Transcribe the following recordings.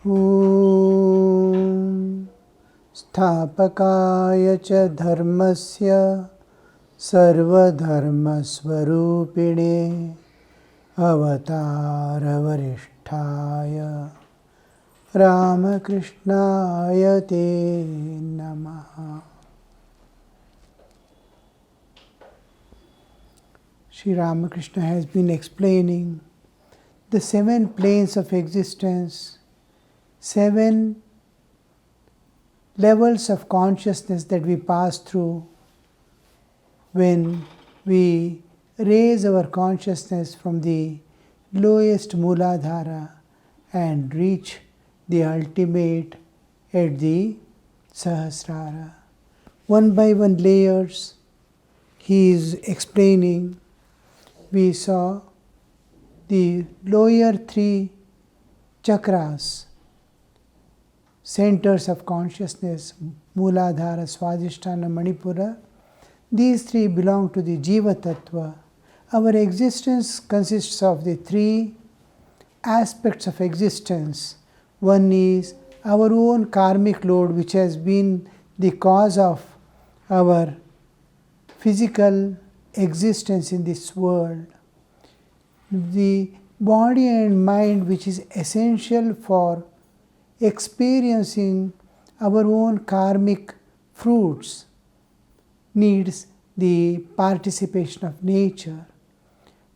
Om Sthapakaya cha dharmasya sarva dharma swarupine avatara varishtaya Ramakrishnaya te namaha. Sri Ramakrishna has been explaining the 7 planes of existence, 7 levels of consciousness that we pass through when we raise our consciousness from the lowest Mooladhara and reach the ultimate at the Sahasrara. One by one layers he is explaining. We saw the lower 3 chakras, centers of consciousness, Mooladhara, Swadhisthana, Manipura. These 3 belong to the Jiva Tattva. Our existence consists of the 3 aspects of existence. One is our own karmic load, which has been the cause of our physical existence in this world. The body and mind, which is essential for experiencing our own karmic fruits, needs the participation of nature.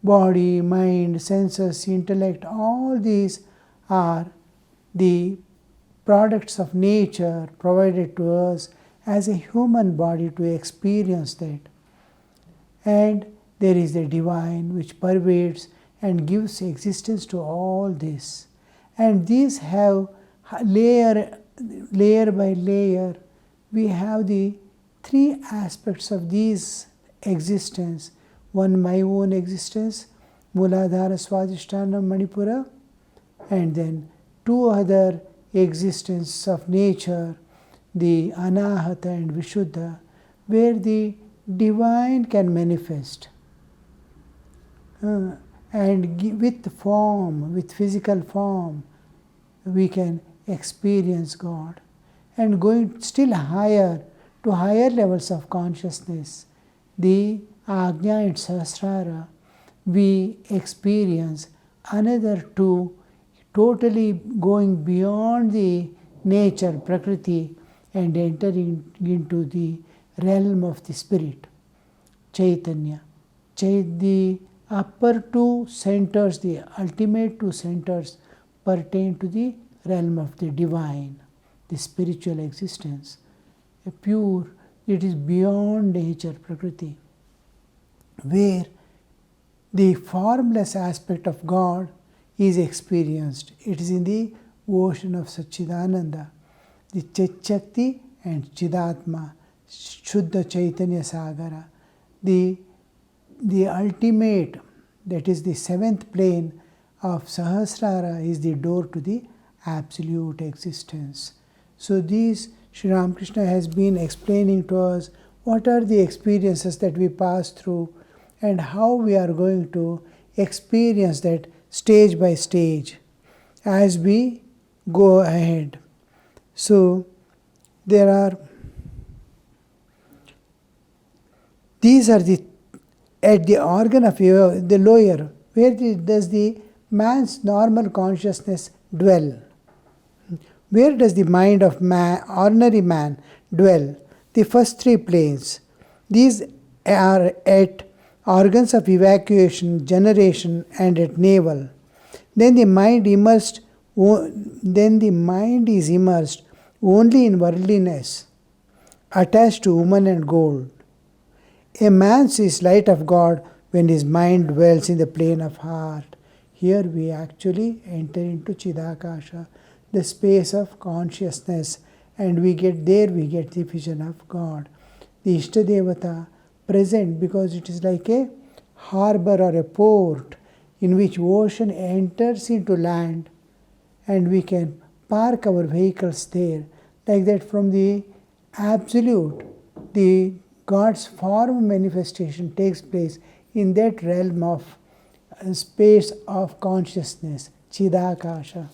Body, mind, senses, intellect, all these are the products of nature provided to us as a human body to experience that. And there is the divine which pervades and gives existence to all this. And these have layer by layer, we have the 3 aspects of these existence. One, my own existence, Mooladhara, Swadhisthana, Manipura, and then 2 other existences of nature, the Anahata and Vishuddha, where the divine can manifest. And with form, with physical form, we can experience God. And going still higher, to higher levels of consciousness, the Ajna and Sahasrara, we experience another 2, totally going beyond the nature, Prakriti, and entering into the realm of the spirit, Chaitanya. The upper 2 centers, the ultimate 2 centers, pertain to the realm of the divine, the spiritual existence, a pure, it is beyond nature, Prakriti, where the formless aspect of God is experienced. It is in the ocean of Satchidananda, the Chit-Shakti and Chidatma, Shuddha Chaitanya Sagara, the ultimate, that is the 7th plane of Sahasrara, is the door to the absolute existence. So these Sri Ramakrishna has been explaining to us what are the experiences that we pass through and how we are going to experience that stage by stage as we go ahead. So these are at the organ of the lower, where does the man's normal consciousness dwell? Where does the mind of man, ordinary man, dwell? The first 3 planes. These are at organs of evacuation, generation, and at navel. Then the mind is immersed only in worldliness, attached to woman and gold. A man sees light of God when his mind dwells in the plane of heart. Here we actually enter into Chidakasha, the space of consciousness, and we get the vision of God. The Ishtadevata present, because it is like a harbor or a port in which ocean enters into land, and we can park our vehicles there. Like that, from the absolute, the God's form manifestation takes place in that realm of space of consciousness, Chidakasha.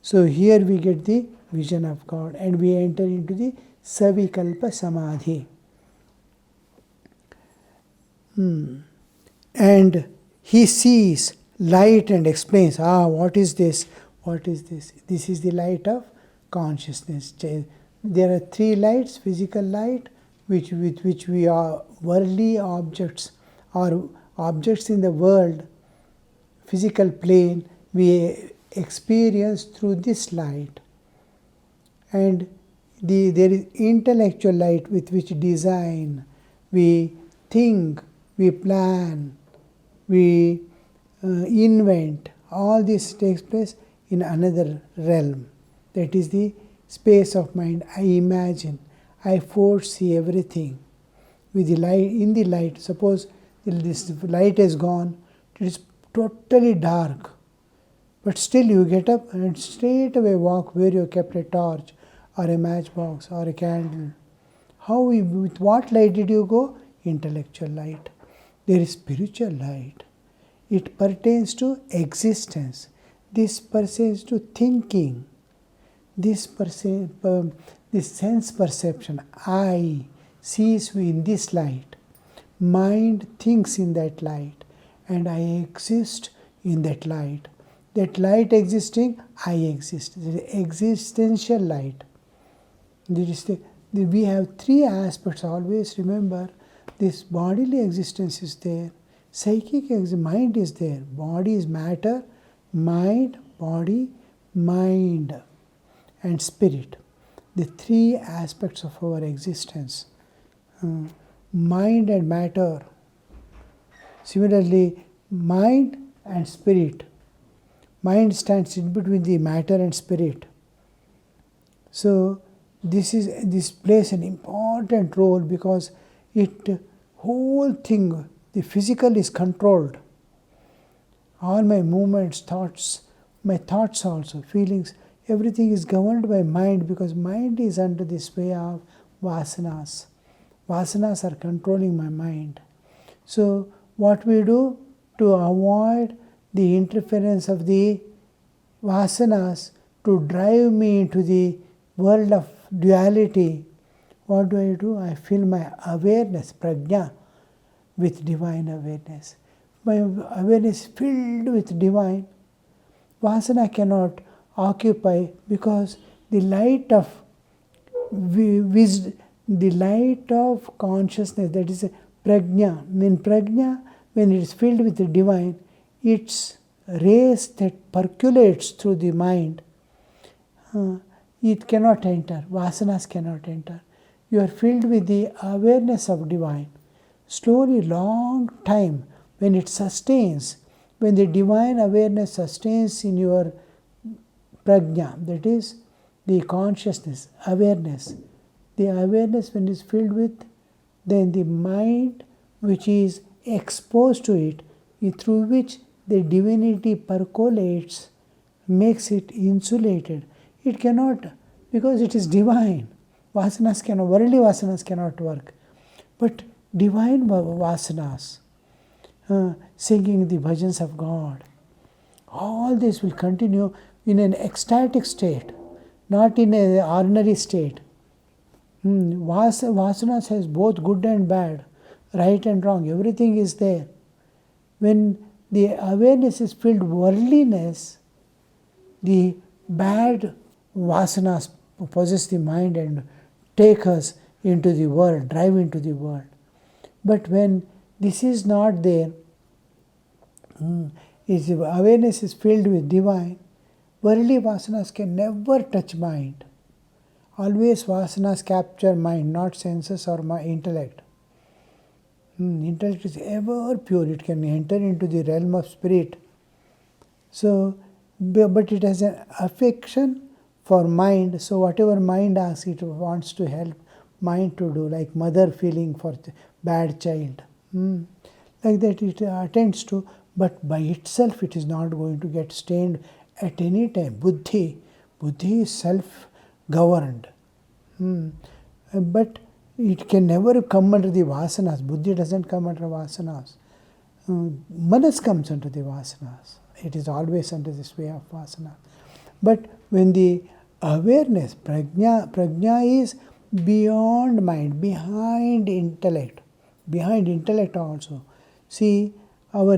So here we get the vision of God and we enter into the Savikalpa Samadhi. And he sees light and explains, what is this? What is this? This is the light of consciousness. There are three lights: physical light, with which we are worldly objects, or objects in the world, physical plane, we experience through this light. And there is intellectual light with which design, we think, we plan, we invent. All this takes place in another realm. That is the space of mind. I imagine, I foresee everything with the light. In the light, suppose this light is gone, it is totally dark, but still you get up and straight away walk where you kept a torch or a matchbox or a candle. With what light did you go? Intellectual light. There is spiritual light. It pertains to existence. This pertains to thinking. This sense perception. I sees in this light. Mind thinks in that light. And I exist in that light. That light existing, I exist. The existential light. We have three aspects. Always remember, this bodily existence is there. Psychic mind is there. Body is matter, mind, body, mind, and spirit. The three aspects of our existence. Mind and matter. Similarly, mind and spirit. Mind stands in between the matter and spirit. So this plays an important role because whole thing, the physical is controlled. All my movements, thoughts, my thoughts also, feelings, everything is governed by mind because mind is under the sway of vasanas. Vasanas are controlling my mind. So what we do to avoid the interference of the vasanas to drive me into the world of duality, what do? I fill my awareness, prajna, with divine awareness. My awareness filled with divine. Vasana cannot occupy because the light of wisdom, the light of consciousness, that is prajna. When prajna, when it is filled with the divine, its rays that percolates through the mind, it cannot enter. Vasanas cannot enter. You are filled with the awareness of divine. Slowly, long time, when it sustains, when the divine awareness sustains in your prajna, that is the consciousness, awareness. The awareness when it is filled with, then the mind which is exposed to it, through which the divinity percolates, makes it insulated. It cannot, because it is divine. Vasanas cannot, worldly vasanas cannot work. But divine vasanas, singing the bhajans of God, all this will continue in an ecstatic state, not in an ordinary state. Vasanas has both good and bad, right and wrong, everything is there. When the awareness is filled worldliness, the bad vasanas possess the mind and take us into the world, drive into the world. But when this is not there, if awareness is filled with divine, worldly vasanas can never touch mind. Always vasanas capture mind, not senses or my intellect. Intellect is ever pure, it can enter into the realm of spirit. So, but it has an affection for mind, so whatever mind asks, it wants to help mind to do, like mother feeling for the bad child. Like that it attends to, but by itself it is not going to get stained at any time. Buddhi is self-governed. But it can never come under the vasanas. Buddhi doesn't come under vasanas. Manas comes under the vasanas. It is always under the sway of vasana. But when the awareness, prajna is beyond mind, behind intellect also. See, our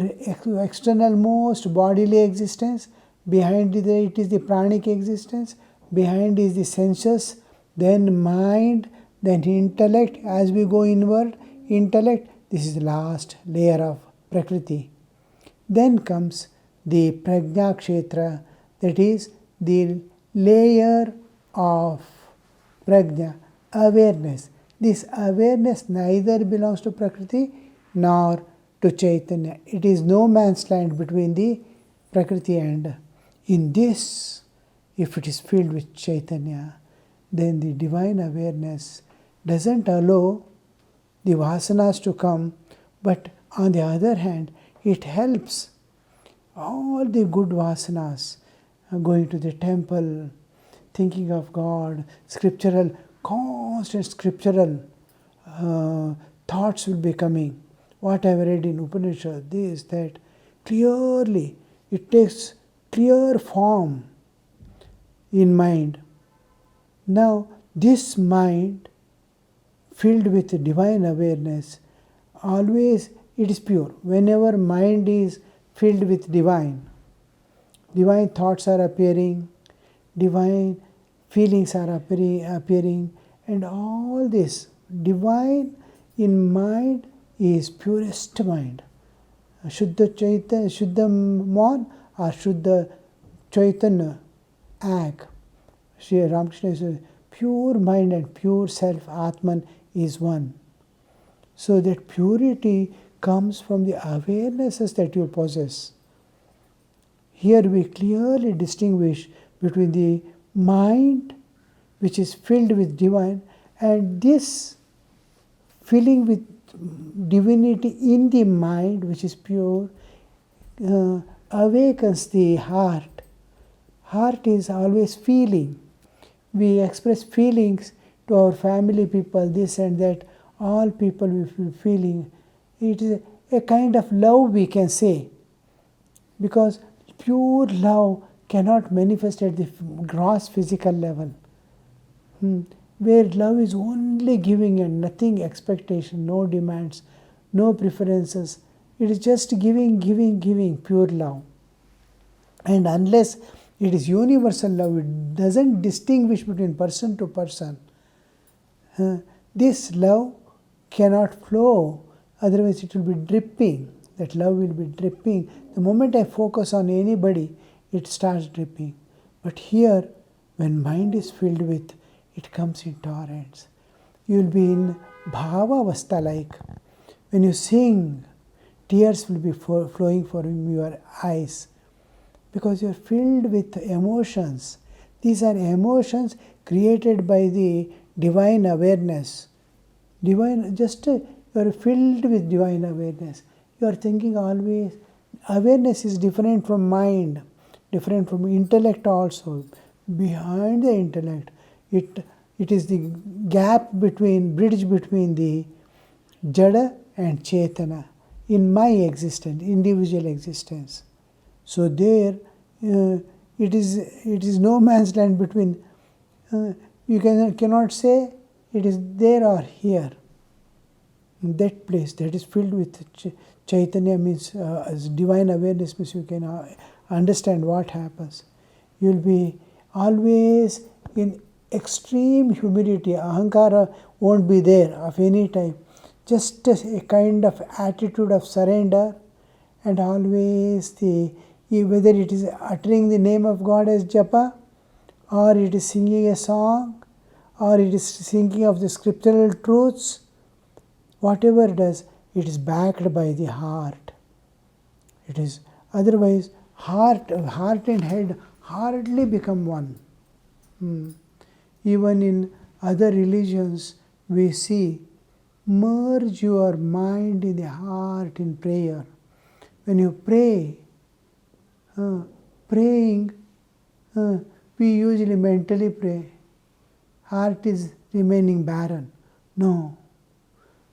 external most bodily existence, behind it is the pranic existence, behind is the senses, then mind, then intellect. As we go inward, intellect, this is the last layer of Prakriti. Then comes the Prajna Kshetra, that is the layer of Prajna, awareness. This awareness neither belongs to Prakriti nor to Chaitanya. It is no man's land between the Prakriti and in this, if it is filled with Chaitanya, then the divine awareness doesn't allow the vasanas to come, but on the other hand, it helps all the good vasanas, going to the temple, thinking of God, scriptural, constant scriptural thoughts will be coming. What I have read in Upanishad, this, that, clearly, it takes clear form in mind. Now, this mind filled with divine awareness, always it is pure. Whenever mind is filled with divine thoughts are appearing, divine feelings are appearing, and all this divine in mind is purest mind. Shuddha Chaitanya, Shuddha Mon or Shuddha Chaitanya Ag. Sri Ramakrishna says, pure mind and pure self, Atman, is one. So that purity comes from the awarenesses that you possess. Here we clearly distinguish between the mind which is filled with divine and this filling with divinity in the mind which is pure awakens the heart. Heart is always feeling. We express feelings to our family people, this and that, all people we feel feeling. It is a kind of love, we can say, because pure love cannot manifest at the gross physical level. Where love is only giving and nothing expectation, no demands, no preferences. It is just giving, pure love. And unless it is universal love, it doesn't distinguish between person to person. This love cannot flow, otherwise it will be dripping. That love will be dripping. The moment I focus on anybody, it starts dripping. But here, when mind is filled with, it comes in torrents. You will be in bhava avastha, like when you sing, tears will be flowing from your eyes because you are filled with emotions. These are emotions created by the divine awareness. You are filled with divine awareness. You are thinking always. Awareness is different from mind, different from intellect also. Behind the intellect, it is the bridge between the Jada and Chetana in my existence, individual existence. So there, it is no man's land between. You cannot say it is there or here. That place that is filled with Chaitanya means as divine awareness means you can understand what happens. You will be always in extreme humility. Ahankara won't be there of any type. Just a kind of attitude of surrender, and always whether it is uttering the name of God as japa, or it is singing a song, or it is thinking of the scriptural truths, whatever it does, it is backed by the heart. It is otherwise heart and head hardly become one. Even in other religions, we see merge your mind in the heart in prayer. When you pray, praying, we usually mentally pray. Heart is remaining barren. No.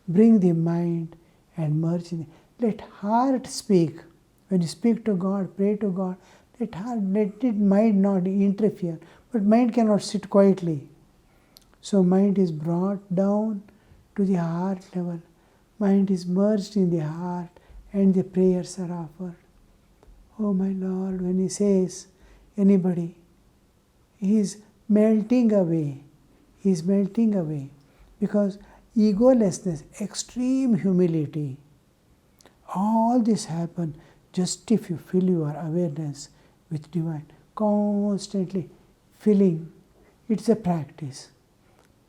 Bring the mind and merge in it. Let heart speak. When you speak to God, pray to God, Let mind not interfere. But mind cannot sit quietly. So mind is brought down to the heart level. Mind is merged in the heart and the prayers are offered. Oh my Lord, when he says anybody, he is melting away. He is melting away because egolessness, extreme humility, all this happen just if you fill your awareness with divine. Constantly filling. It's a practice.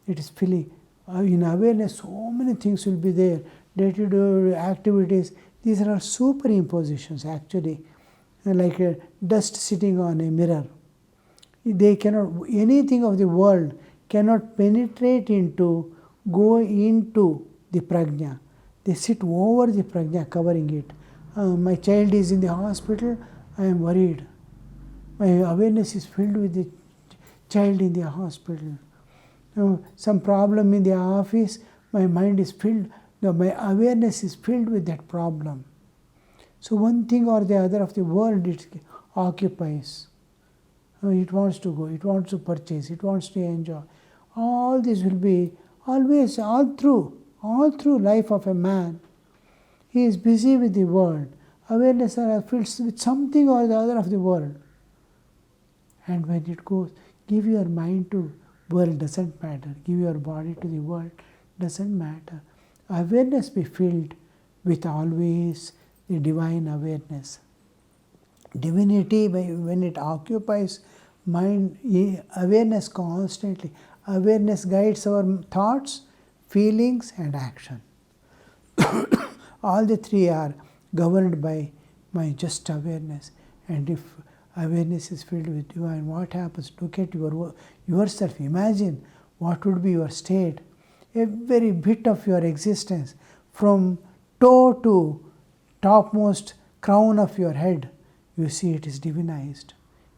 It is filling. In awareness, so many things will be there. Day-to-day activities. These are superimpositions actually. Like a dust sitting on a mirror. They cannot, anything of the world cannot penetrate into, go into the prajna. They sit over the prajna, covering it. My child is in the hospital, I am worried. My awareness is filled with the child in the hospital. Some problem in the office, my mind is filled, my awareness is filled with that problem. So one thing or the other of the world it occupies. It wants to go, it wants to purchase, it wants to enjoy. All this will be always, all through life of a man. He is busy with the world. Awareness are filled with something or the other of the world. And when it goes, give your mind to world, doesn't matter. Give your body to the world, doesn't matter. Awareness be filled with always the divine awareness. Divinity, when it occupies mind, awareness constantly. Awareness guides our thoughts, feelings and action. All the three are governed by my just awareness. And if awareness is filled with divine, what happens? Look at yourself. Imagine what would be your state. Every bit of your existence, from toe to topmost crown of your head, you see it is divinized.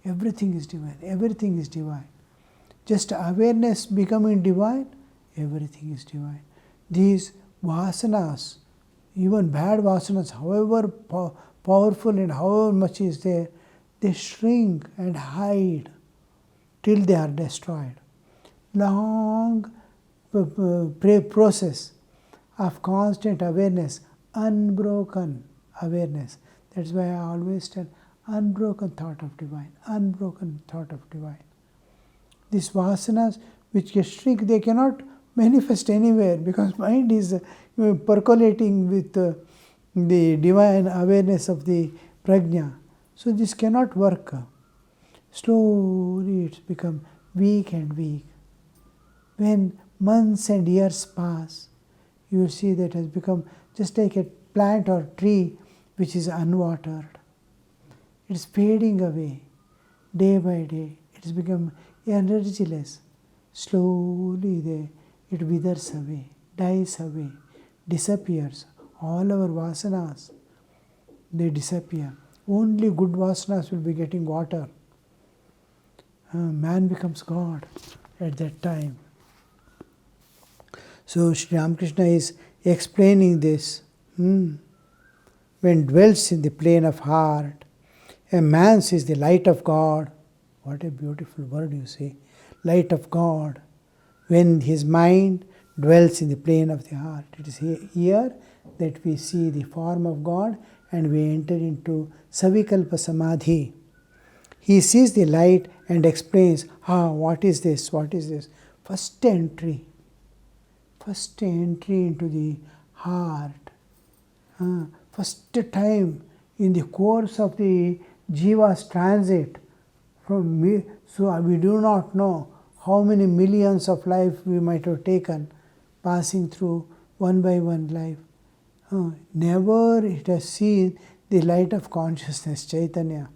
Everything is divine. Everything is divine. Just awareness becoming divine, everything is divine. These vasanas, even bad vasanas, however powerful and however much is there, they shrink and hide till they are destroyed. Long process of constant awareness, unbroken awareness. That's why I always tell, unbroken thought of divine, unbroken thought of divine. These vasanas which get shrink, they cannot manifest anywhere because mind is percolating with the divine awareness of the prajna. So this cannot work. Slowly it's become weak and weak. When months and years pass, you will see that it has become just like a plant or tree which is unwatered. It is fading away day by day. It has become energyless. Slowly it withers away, dies away, disappears. All our vasanas, they disappear. Only good vasanas will be getting water. Man becomes God at that time. So Sri Ramakrishna is explaining this. When dwells in the plane of heart, a man sees the light of God. What a beautiful word you say. Light of God. When his mind dwells in the plane of the heart. It is here that we see the form of God and we enter into Savikalpa Samadhi. He sees the light and explains, what is this? What is this? First entry into the heart. First time in the course of the Jiva's transit from me. So we do not know how many millions of life we might have taken passing through one by one life. Never it has seen the light of consciousness, Chaitanya.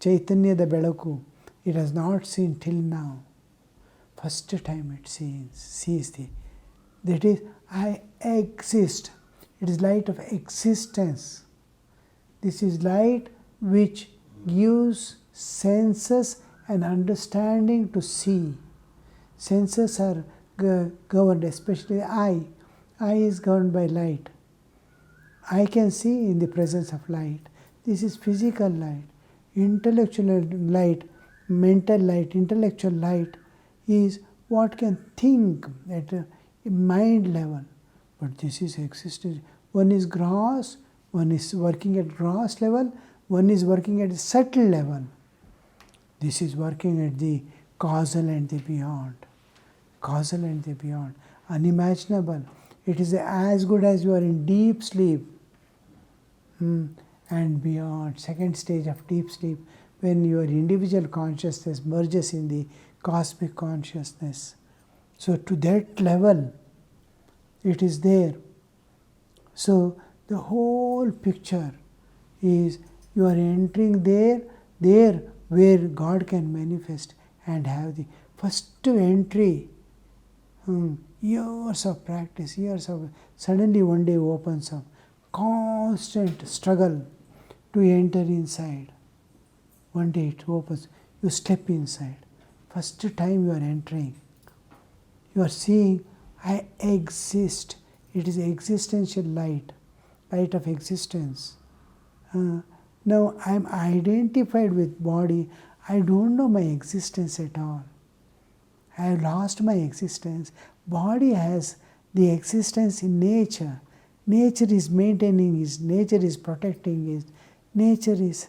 Chaitanya the Belaku. It has not seen till now. First time it sees that is, I exist. It is light of existence. This is light which gives senses and understanding to see. Senses are governed, especially the eye. Eye is governed by light. I can see in the presence of light. This is physical light. Intellectual light, mental light, intellectual light is what can think at a mind level. But this is existence. One is gross, one is working at gross level, one is working at a subtle level. This is working at the causal and the beyond. Causal and the beyond. Unimaginable. It is as good as you are in deep sleep. And beyond, second stage of deep sleep, when your individual consciousness merges in the cosmic consciousness. So to that level, it is there. So the whole picture is you are entering there where God can manifest and have the first entry. Years of practice, suddenly one day opens up. Constant struggle to enter inside. One day it opens, you step inside. First time you are entering, you are seeing, I exist. It is existential light, light of existence. Now I am identified with body. I don't know my existence at all. I have lost my existence. Body has the existence in nature. Nature is maintaining it. Nature is protecting it. Nature is.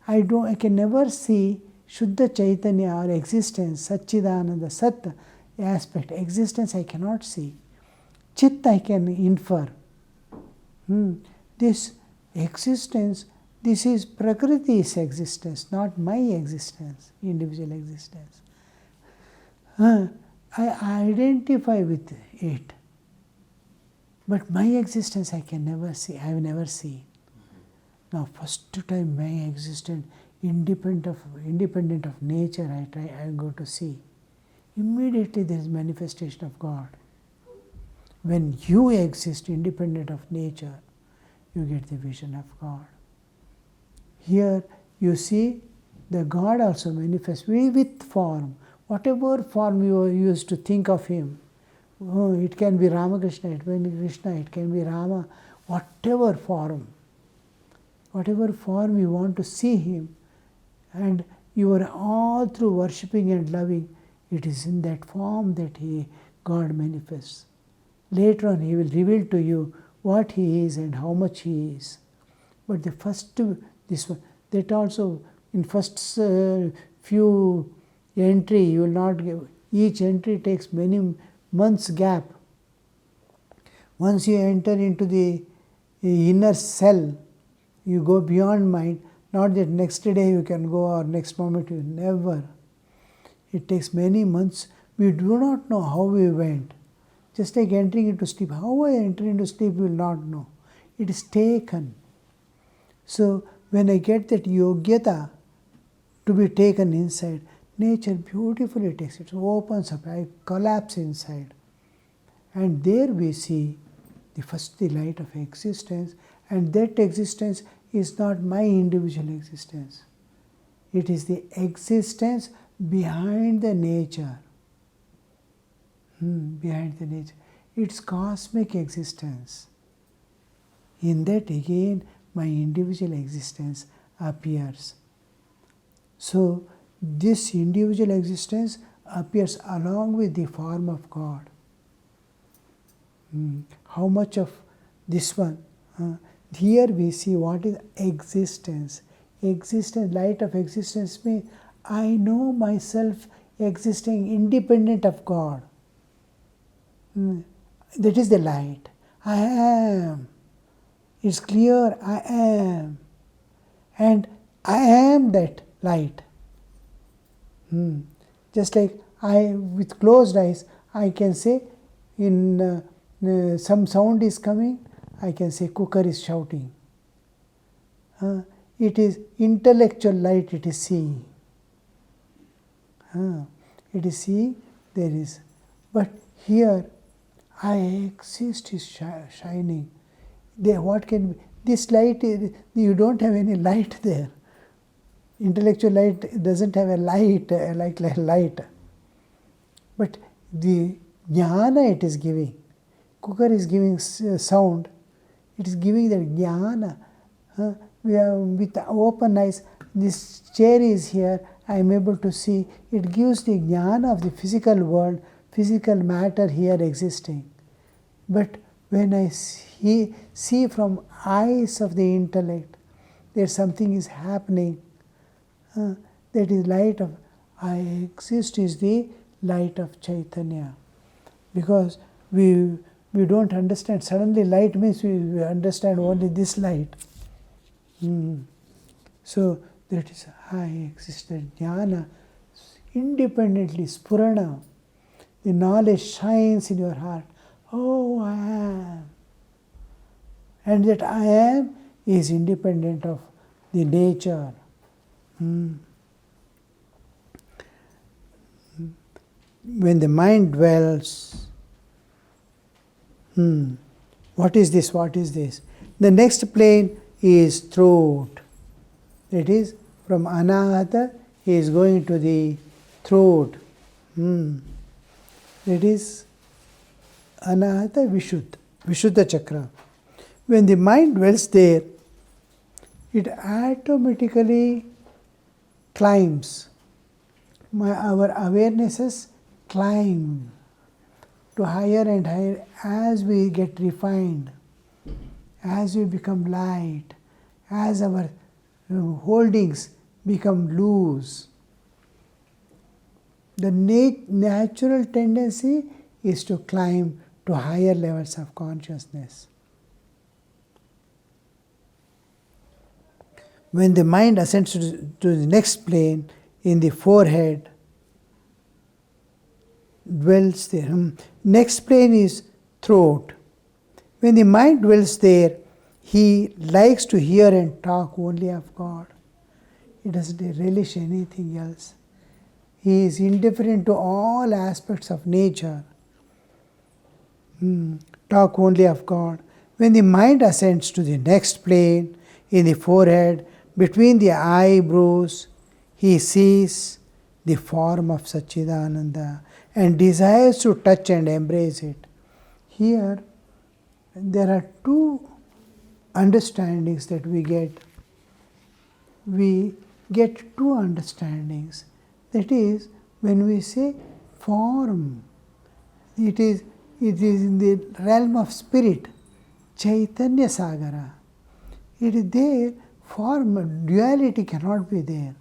I can never see Shuddha Chaitanya or existence, Satchidananda, Sat aspect. Existence I cannot see. Chit I can infer. This existence, this is Prakriti's existence, not my existence, individual existence. I identify with it. But my existence I can never see. I have never seen. Now, first time my existence, independent of nature, I go to see. Immediately there is manifestation of God. When you exist independent of nature, you get the vision of God. Here you see the God also manifests with form. Whatever form you used to think of him, it can be Ramakrishna, it can be Krishna, it can be Rama, whatever form you want to see him, and you are all through worshipping and loving, it is in that form that God manifests. Later on he will reveal to you what he is and how much he is. But the first, this one, that also in first few entry you will not give, each entry takes many months gap. Once you enter into the inner cell, you go beyond mind, not that next day you can go or next moment you never. It takes many months. We do not know how we went. Just like entering into sleep. How I enter into sleep, we will not know. It is taken. So when I get that yogyata to be taken inside, nature beautifully takes it, opens up, I collapse inside. And there we see the light of existence, and that existence is not my individual existence. It is the existence behind the nature. Behind the nature. It's cosmic existence. In that again, my individual existence appears. So, this individual existence appears along with the form of God. How much of this one? Here we see what is existence. Existence, light of existence means I know myself existing independent of God. That is the light. I am. It's clear, I am. And I am that light. Just like with closed eyes, I can say in some sound is coming, I can say cooker is shouting. It is intellectual light, it is seeing. It is seeing, there is. But here, I exist is shining. There, what can be? This light, you don't have any light there. Intellectual light doesn't have a light, like light. But the jnana it is giving. Cooker is giving sound. It is giving that jnana. With open eyes, this chair is here, I am able to see. It gives the jnana of the physical world, physical matter here existing. But when I see from eyes of the intellect, that something is happening, that is light of I exist is the light of Chaitanya. Because we don't understand. Suddenly light means we understand only this light. So that is I existed. Jnana, independently, spurana. The knowledge shines in your heart. Oh, I am. And that I am is independent of the nature. When the mind dwells, what is this? What is this? The next plane is throat. That is, from anahata, he is going to the throat. That is anahata Vishuddha chakra. When the mind dwells there, it automatically climbs. Our awarenesses climb to higher and higher as we get refined, as we become light, as our holdings become loose. The natural tendency is to climb to higher levels of consciousness. When the mind ascends to the next plane, in the forehead, dwells there. Next plane is throat. When the mind dwells there, he likes to hear and talk only of God. He doesn't relish anything else. He is indifferent to all aspects of nature. Talk only of God. When the mind ascends to the next plane, in the forehead, between the eyebrows, he sees the form of Satchidananda and desires to touch and embrace it. Here, there are two understandings that we get. We get two understandings. That is, when we say form, it is in the realm of spirit, Chaitanya Sagara. It is there, form, duality cannot be there.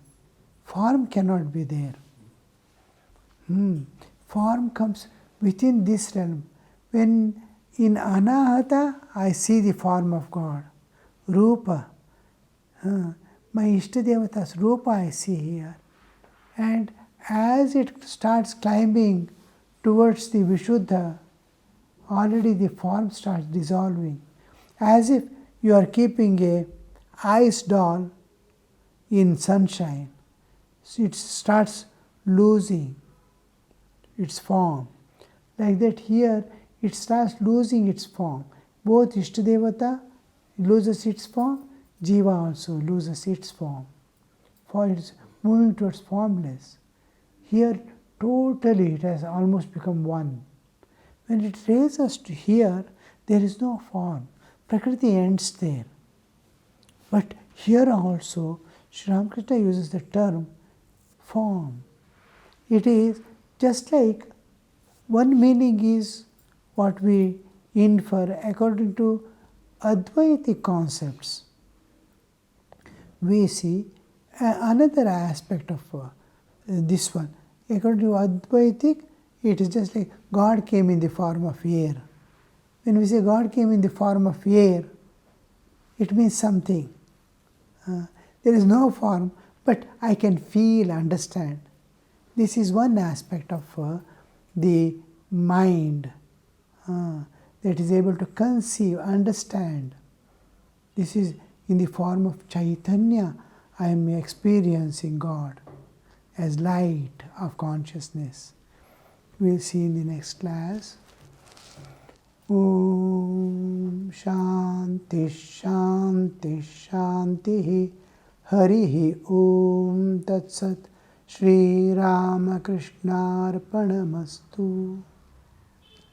Form cannot be there. Form comes within this realm. When in anahata, I see the form of God. Rupa. My Ishtadevata's Rupa I see here. And as it starts climbing towards the Vishuddha, already the form starts dissolving. As if you are keeping a ice doll in sunshine. So it starts losing its form. Like that here, it starts losing its form. Both Ishtadevata loses its form, Jiva also loses its form. For it is moving towards formless. Here, totally it has almost become one. When it raises to here, there is no form. Prakriti ends there. But here also, Sri Ramakrishna uses the term form. It is just like one meaning is what we infer according to Advaitic concepts. We see another aspect of this one. According to Advaitic, it is just like God came in the form of air. When we say God came in the form of air, it means something. There is no form, but I can feel, understand. This is one aspect of the mind that is able to conceive, understand. This is in the form of Chaitanya. I am experiencing God as light of consciousness. We will see in the next class. Om Shanti Shanti Shanti Harihi Om Tat Sat Shri Ramakrishna Arpanamastu.